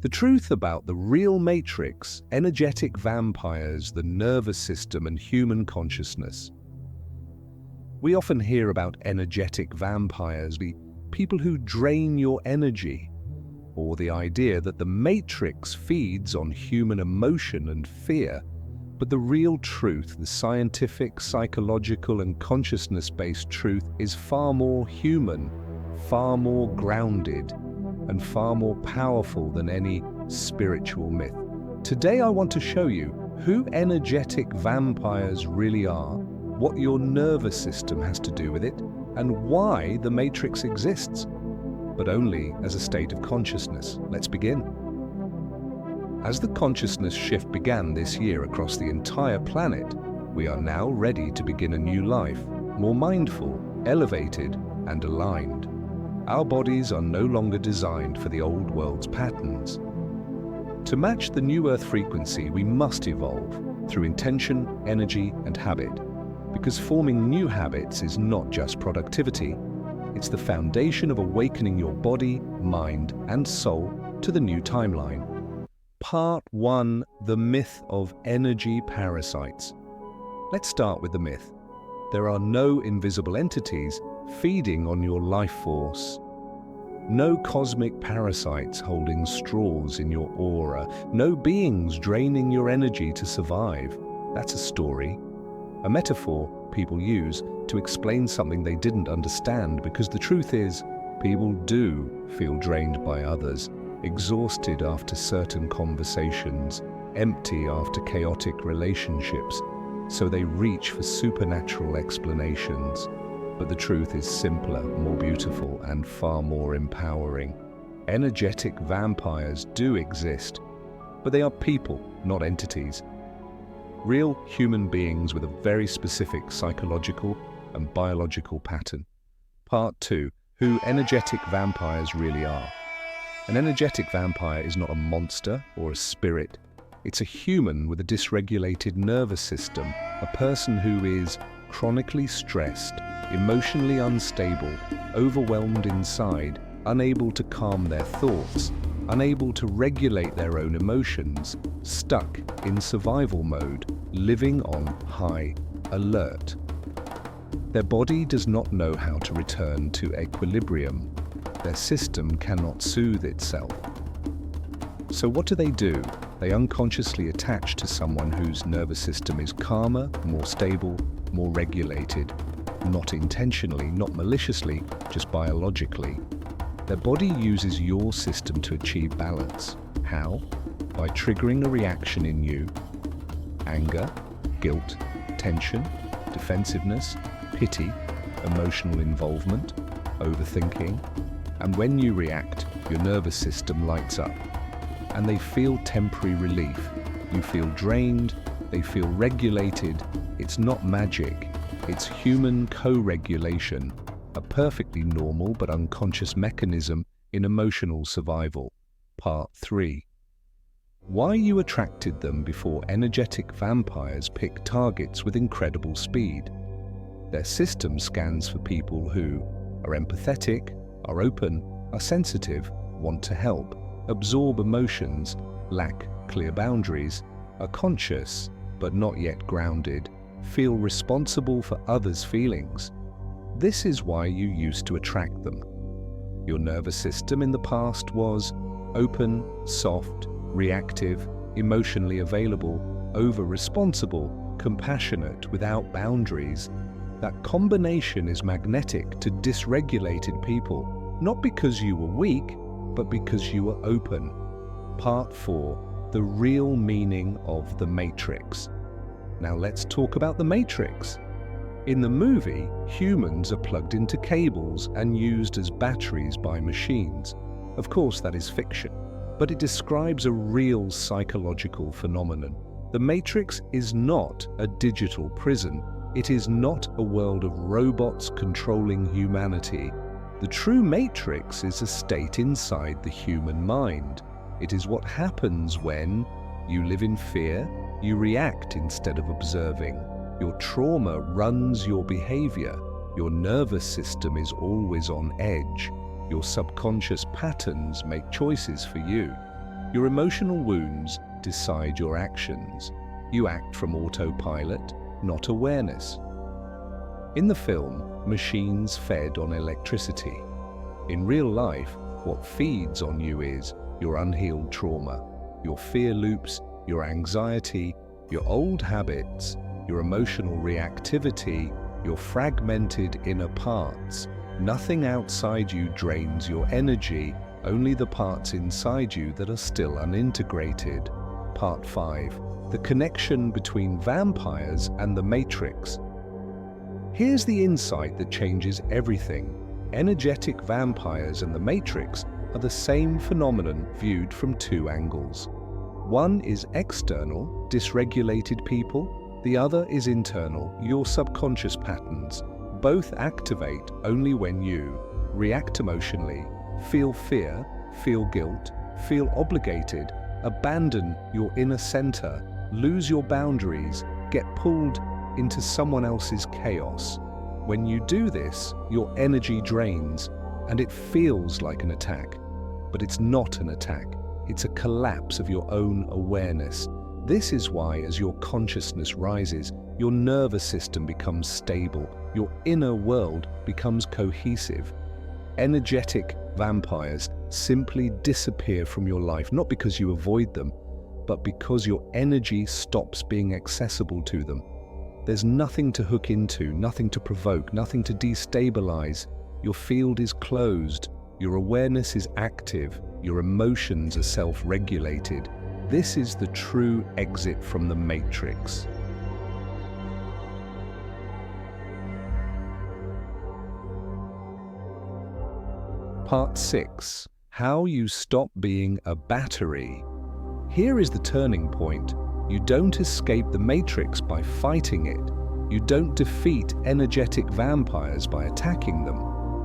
The truth about the real matrix, energetic vampires, the nervous system, and human consciousness. We often hear about energetic vampires, the people who drain your energy, or the idea that the matrix feeds on human emotion and fear. But the real truth, the scientific, psychological, and consciousness-based truth, is far more human, far more grounded, and far more powerful than any spiritual myth. Today I want to show you who energetic vampires really are, what your nervous system has to do with it, and why the matrix exists, but only as a state of consciousness. Let's begin. As the consciousness shift began this year across the entire planet, we are now ready to begin a new life, more mindful, elevated, and aligned. Our bodies are no longer designed for the old world's patterns. To match the new Earth frequency, we must evolve through intention, energy, and habit. Because forming new habits is not just productivity, it's the foundation of awakening your body, mind, and soul to the new timeline. Part 1. The myth of energy parasites. Let's start with the myth. There are no invisible entities feeding on your life force. No cosmic parasites holding straws in your aura. No beings draining your energy to survive. That's a story. A metaphor people use to explain something they didn't understand, because the truth is, people do feel drained by others, exhausted after certain conversations, empty after chaotic relationships, so they reach for supernatural explanations. But the truth is simpler, more beautiful, and far more empowering. Energetic vampires do exist, but they are people, not entities. Real human beings with a very specific psychological and biological pattern. Part 2. Who energetic vampires really are. An energetic vampire is not a monster or a spirit. It's a human with a dysregulated nervous system, a person who is chronically stressed, emotionally unstable, overwhelmed inside, unable to calm their thoughts, unable to regulate their own emotions, stuck in survival mode, living on high alert. Their body does not know how to return to equilibrium. Their system cannot soothe itself. So what do? They unconsciously attach to someone whose nervous system is calmer, more stable, more regulated. Not intentionally, not maliciously, just biologically. Their body uses your system to achieve balance. How? By triggering a reaction in you. Anger, guilt, tension, defensiveness, pity, emotional involvement, overthinking. And when you react, your nervous system lights up. And they feel temporary relief. You feel drained, they feel regulated. It's not magic, it's human co-regulation, a perfectly normal but unconscious mechanism in emotional survival. Part 3. Why you attracted them before energetic vampires pick targets with incredible speed. Their system scans for people who are empathetic, are open, are sensitive, want to help, absorb emotions, lack clear boundaries, are conscious but not yet grounded, feel responsible for others' feelings. This is why you used to attract them. Your nervous system in the past was open, soft, reactive, emotionally available, over-responsible, compassionate, without boundaries. That combination is magnetic to dysregulated people, not because you were weak, but because you were open. Part 4. The real meaning of the Matrix. Now let's talk about the Matrix. In the movie, humans are plugged into cables and used as batteries by machines. Of course, that is fiction, but it describes a real psychological phenomenon. The Matrix is not a digital prison. It is not a world of robots controlling humanity. The true Matrix is a state inside the human mind. It is what happens when you live in fear, you react instead of observing. Your trauma runs your behavior. Your nervous system is always on edge. Your subconscious patterns make choices for you. Your emotional wounds decide your actions. You act from autopilot, not awareness. In the film, machines fed on electricity. In real life, what feeds on you is your unhealed trauma, your fear loops, your anxiety, your old habits, your emotional reactivity, your fragmented inner parts. Nothing outside you drains your energy, only the parts inside you that are still unintegrated. Part 5. The connection between vampires and the Matrix. Here's the insight that changes everything. Energetic vampires and the Matrix are the same phenomenon viewed from two angles. One is external, dysregulated people. The other is internal, your subconscious patterns. Both activate only when you react emotionally, feel fear, feel guilt, feel obligated, abandon your inner center, lose your boundaries, get pulled into someone else's chaos. When you do this, your energy drains, and it feels like an attack. But it's not an attack. It's a collapse of your own awareness. This is why, as your consciousness rises, your nervous system becomes stable, your inner world becomes cohesive. Energetic vampires simply disappear from your life, not because you avoid them, but because your energy stops being accessible to them. There's nothing to hook into, nothing to provoke, nothing to destabilize. Your field is closed, your awareness is active, your emotions are self-regulated. This is the true exit from the Matrix. Part 6. How you stop being a battery. Here is the turning point. You don't escape the Matrix by fighting it. You don't defeat energetic vampires by attacking them.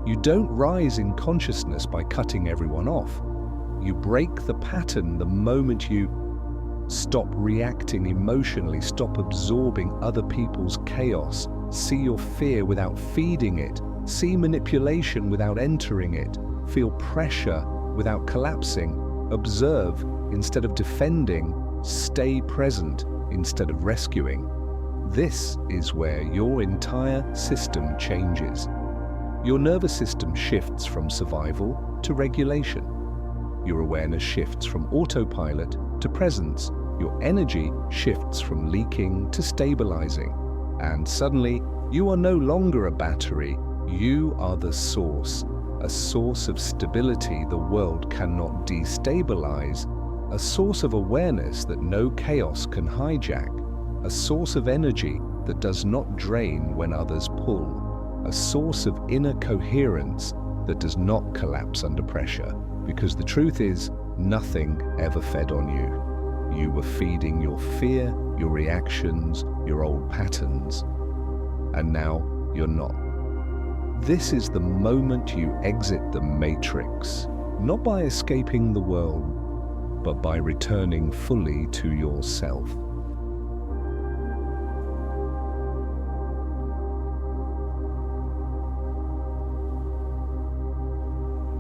You don't rise in consciousness by cutting everyone off. You break the pattern the moment you stop reacting emotionally, stop absorbing other people's chaos, see your fear without feeding it, see manipulation without entering it, feel pressure without collapsing, observe instead of defending, stay present instead of rescuing. This is where your entire system changes. Your nervous system shifts from survival to regulation. Your awareness shifts from autopilot to presence. Your energy shifts from leaking to stabilizing. And suddenly, you are no longer a battery. You are the source, a source of stability the world cannot destabilize, a source of awareness that no chaos can hijack, a source of energy that does not drain when others pull, a source of inner coherence that does not collapse under pressure. Because the truth is, nothing ever fed on you. You were feeding your fear, your reactions, your old patterns, and now you're not. This is the moment you exit the Matrix, not by escaping the world, but by returning fully to yourself.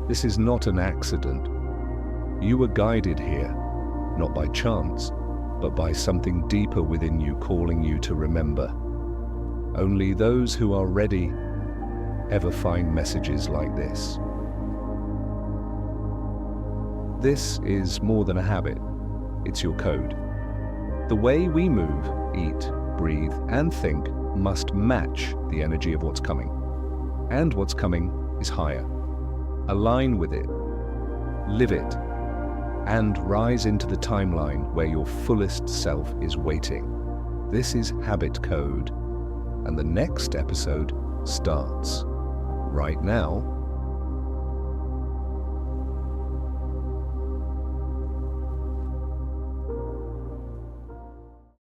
This is not an accident. You were guided here, not by chance, but by something deeper within you calling you to remember. Only those who are ready ever find messages like this. This is more than a habit. It's your code. The way we move, eat, breathe, and think must match the energy of what's coming. And what's coming is higher. Align with it, live it, and rise into the timeline where your fullest self is waiting. This is Habit Code, and the next episode starts right now.